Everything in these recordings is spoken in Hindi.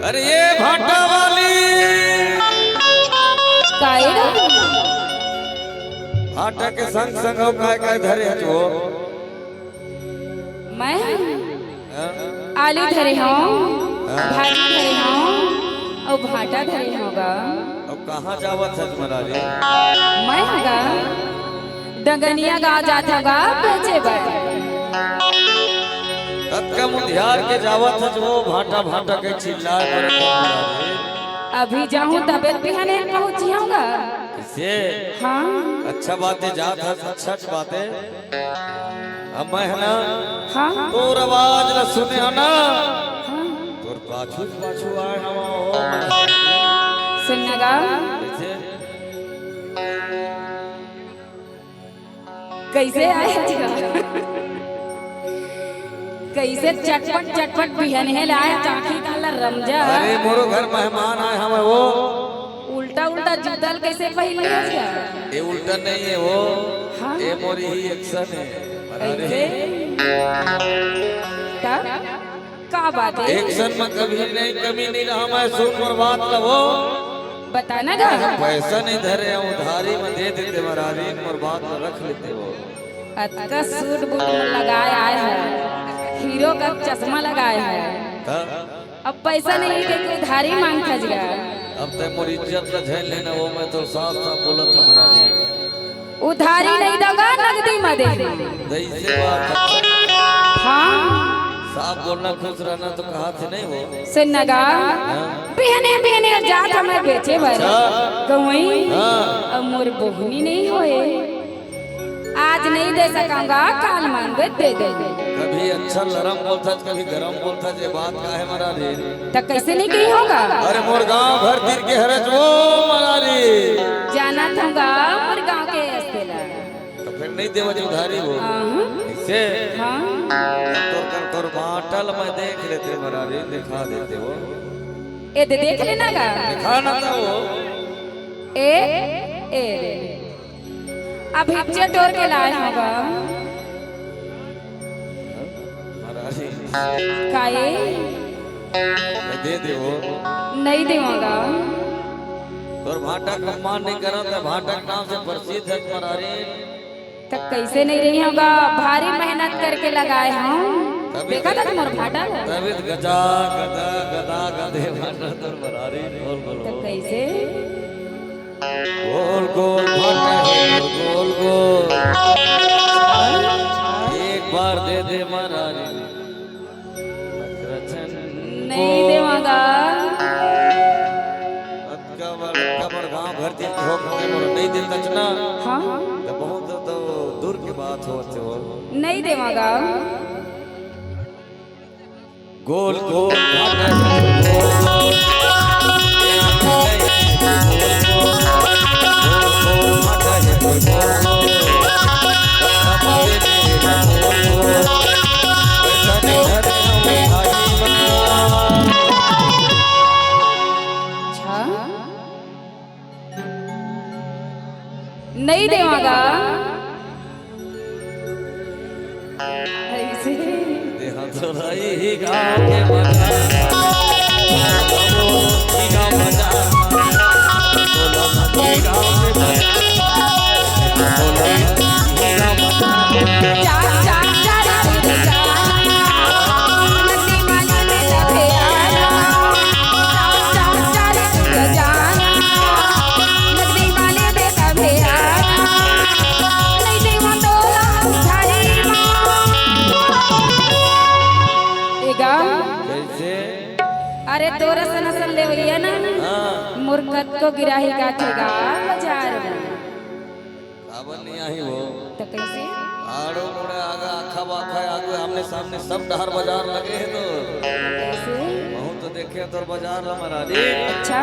अरे ये भाटा वाली भाटा के संग संग हो काय धरे हो मैं आलू धरे हूँ भाजी धरे हूँ और भाटा धरे होगा। अब कहाँ जावत है तुम्हारा रे? मैं होगा डंगनिया गाँव जाता होगा बेचे पर तत्का मुंधियार के जावत है वो भाटा भाटा के चिल्लाए पर अभी जाऊँ तबियत बिहाने पहुँची होगा। किसे? हाँ अच्छा बातें जात है सच बातें। अब मैं है ना हाँ तोर आवाज न सुने हो ना हाँ तोर पाछू पाछू आए हम हो सुनगा कैसे आए कैसे चटपट चटपट बिहन है लाए चाखी काला रमजा। अरे मोरो घर मेहमान आए हम वो उल्टा उल्टा जुदल कैसे पहन लिया क्या? ये उल्टा नहीं है वो हाँ? ये मोरी ही एक्शन है। ऐसे का बात है? एक्शन में कभी नहीं कमी नहीं रहा मैं सुन पर बात लो बताना गा पैसा नहीं धरे हम उधारी में दे देते महाराज पर बात में रख लेते वो अच्छा सूट बूट लगाए आए हैं हीरो का चश्मा लगाए हैं अब पैसा नहीं के कोई धारी मांग खज गया। अब तक मोरी इज्जत न झेल लेना वो मैं तो साफ साफ बोला था महाराज उधारी नहीं दोगा नगदी में दे से बात हाँ साफ बोलना खुश रहना तो कहा थे नहीं वो सुनगा बिहने बिहने जात हमें बेचे भर गवई अब मोर बोहनी नहीं होए आज नहीं दे सकांगा काल मांगे दे दे कभी अच्छा नरम बोलता कभी गरम बोलता ये बात का है महाराज तो कैसे नहीं कही होगा। अरे मोर गांव भर तीर के हरज वो महाराज जाना था मोर गांव के अस्तेला तो फिर नहीं देव उधारी वो इसे हाँ तोर बाटल में देख लेते महाराज दिखा देते वो ए दे देख लेना गा दिखा ना था वो ए अब हिच्चे टोर के लाए होगा महाराज काए दे दे वो नहीं देवांगा तोर भाटा का मान नहीं करा तो भाटा के नाम से प्रसिद्ध है महाराज तो कैसे नहीं रही होगा भारी मेहनत करके लगाए हम देखा था तुम्हारा भाटा तभी गजा गदा गदा गधे भाटा तोर महाराज बोल बोल तो कैसे गोल गोल भाटा गोल गोल एक बार दे दे महाराज नहीं देवांगा कबर गांव भर दिन हो नहीं दिन तचना हाँ तो बहुत तो दूर की बात होते हो नहीं देवांगा गोल गोल भाटा नहीं देवांगा ऐसे तो रही गाँव के मजा गाँव मजा अरे तोरा से नसल ले भैया ना मुर्गत को गिराही का थेगा बाजार में अब नहीं आई वो तो कैसे आड़ो मोड़े आगा आखा बाखा आगे आमने सामने सब डहर बाजार लगे हैं तो कैसे बहुत तो देखे तोर बाजार ला महाराज अच्छा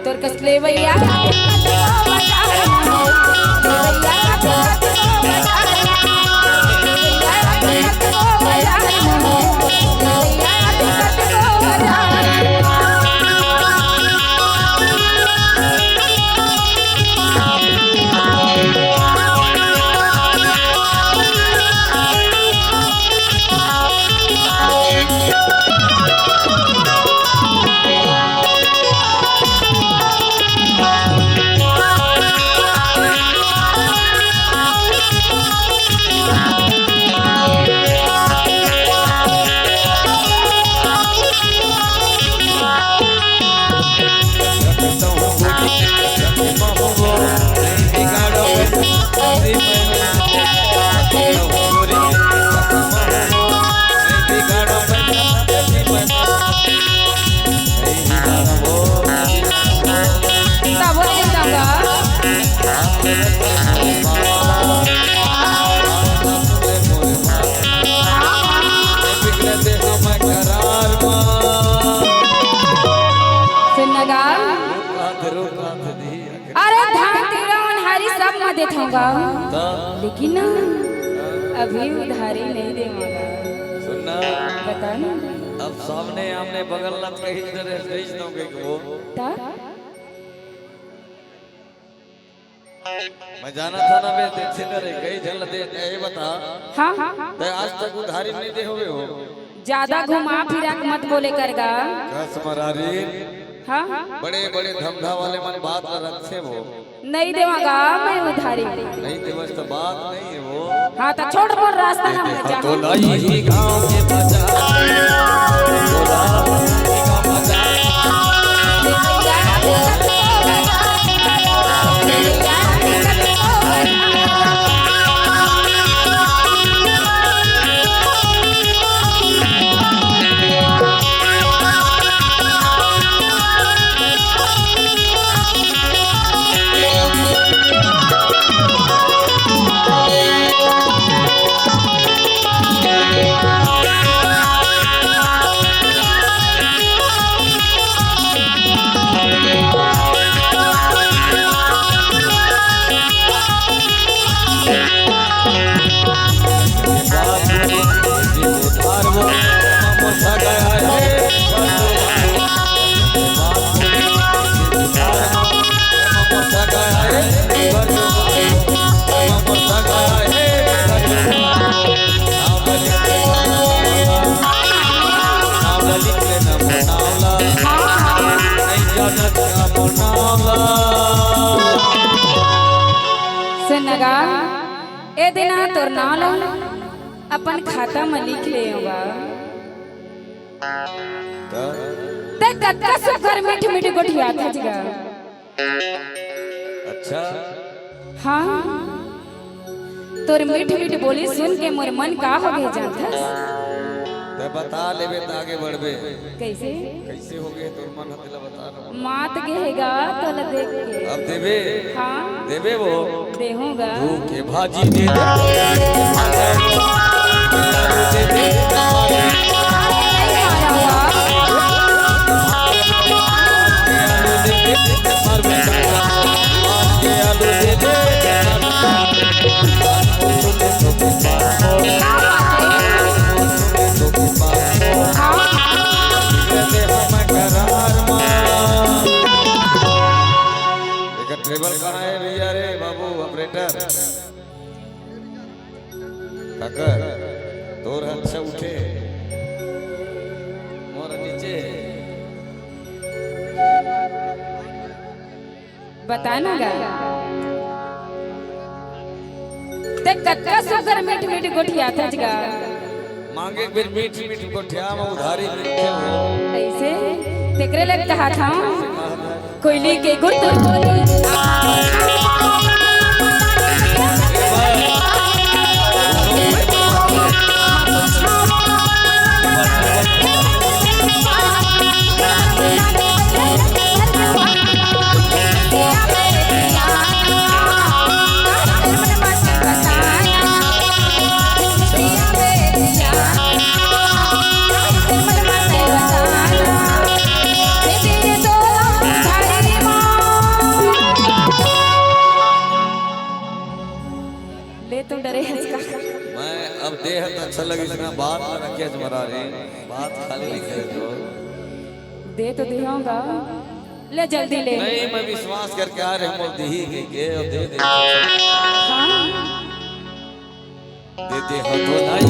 तोर कसले भैया अरे धान तिरवन हरी सब मैं देखाऊंगा लेकिन अभी उधारी नहीं देवांगा। सुनना बता ना अब सामने आमने बगल लग कहीं तरह भेज दोगे कि वो मैं जाना था ना मैं देखते करे कई जन दे ये बता। हाँ तो आज तक उधारी नहीं दे होवे हो ज्यादा घुमा फिरा मत बोले करगा। कसमरारी हाँ बड़े बड़े धमधा वाले मन बात रखे वो नहीं देवांगा मैं उधारी नहीं देवस तो बात नहीं है वो। हाँ तो छोड़ मोर रास्ता ना मैं जा तो लाई गांव के बाजार सुनगा ए दिना तोर नाम अपन खाता में लिख ले होगा ते कत्ता सुकर मीठ मीठ गोठिया था जगा। अच्छा हाँ तोर मीठ मीठ बोली सुन के मोर मन का हो गए जानता ते बता लेबे त आगे बढ़बे कैसे कैसे हो गए तोर मन हतला बता ना मात गेगा तो ल देख के अब देबे हाँ देबे वो देहूंगा तू के भाजी दे दे ट्रेवल करा है भैया रे बाबू ऑपरेटर काकर तोर हाथ से उठे मोर नीचे बता ना गा ते कत्ता सुकर मीठ मीठ गोठिया था जगा मांगे फिर मीठ मीठ गोठिया में उधारी लिखे हो ऐसे तेकरे लग कहा था कोयली के गुट तुम डरे मैं अब देह अच्छा लगी इसमें बात ना रखे तुम्हारा रे बात खाली नहीं करे तो दे तो दिखाऊंगा ले जल्दी ले नहीं मैं विश्वास करके आ रहे हूँ दी के और दे हाँ दे हो तो नहीं